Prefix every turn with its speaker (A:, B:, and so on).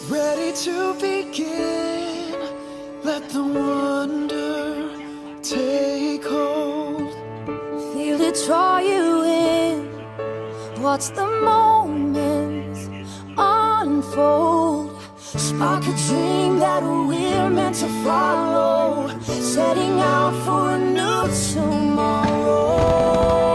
A: Ready to begin, let the wonder take hold.
B: Feel it draw you in, watch the moments unfold. Spark a dream that we're meant to follow, setting out for a new tomorrow.